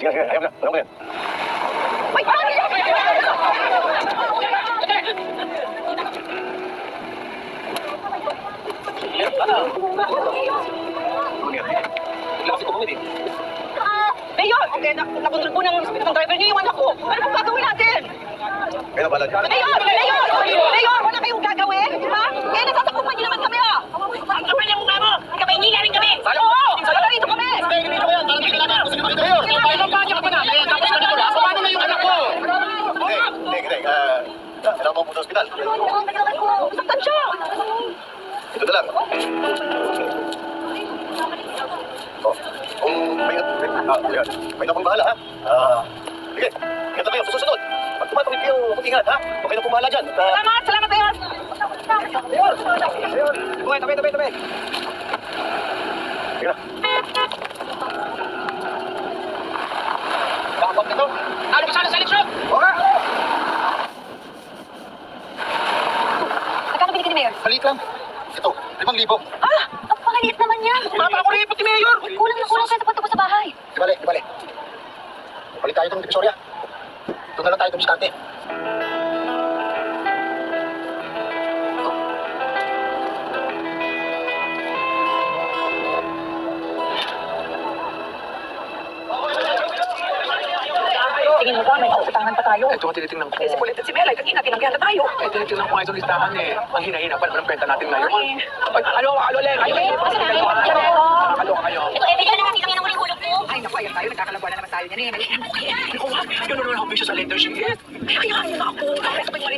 Sige, sige. Ayaw na. Ayaw ko yan. Ay, paano yan? Mayor! Okay, nakontrol po ng driver niyo yung anak ko. Ano pong gagawin natin? Kaya pala dyan. Mayor! Mayor! Mayor! Wala kayong gagawin? Ha? Eh, nasasakupan niyo naman kami, ah! Ang kapal niya mukha mo! Kamainila rin kami! Oo! Wala rito kami! Hindi. Kailangan mo po sa ospital. Saktan siya! Ito na lang. Oh, kung may akong bahala, ha? Sige, ingat na kayo, susunod. Pag tumatawid kayo, mag-ingat, ha? Huwag kayo na pumahala dyan. Salamat! Salamat, Mayor! Mayor! Tabi. Sige na. Dapat na to. Ano ba sana sa eleksyon? Oo nga! Magkano binigyan ni Mayor? Maliit lang. Ito, 5,000. Ah! Ang pangaliit naman yan! Para ako rin, pati Mayor! Kulang na kulang sa sapat ko sa bahay. Di bale. Balik tayo itong Divisoria. Doon na lang tayo tumiskante. Tingin mo ba, may kautangan pa tayo? Ito ang tinitingnan ko. Eh, si Pulit at si Melay, kanina, tinanggihan na tayo. Eh, tinitingnan ko nga itong listahan eh. Ang hina-hina pa naman ang benta natin ngayon. Ay. Alo, Len. Alo kayo. Ito, Emily, ano nakita niya ng hulog ko? Ay, naku, ayan tayo, nagkakalagwa na naman tayo niyan eh. Malihan mo kaya. Ikaw nga, yun naman ang bisyo sa letter sheet. Kaya, na ako. Kapit pa yung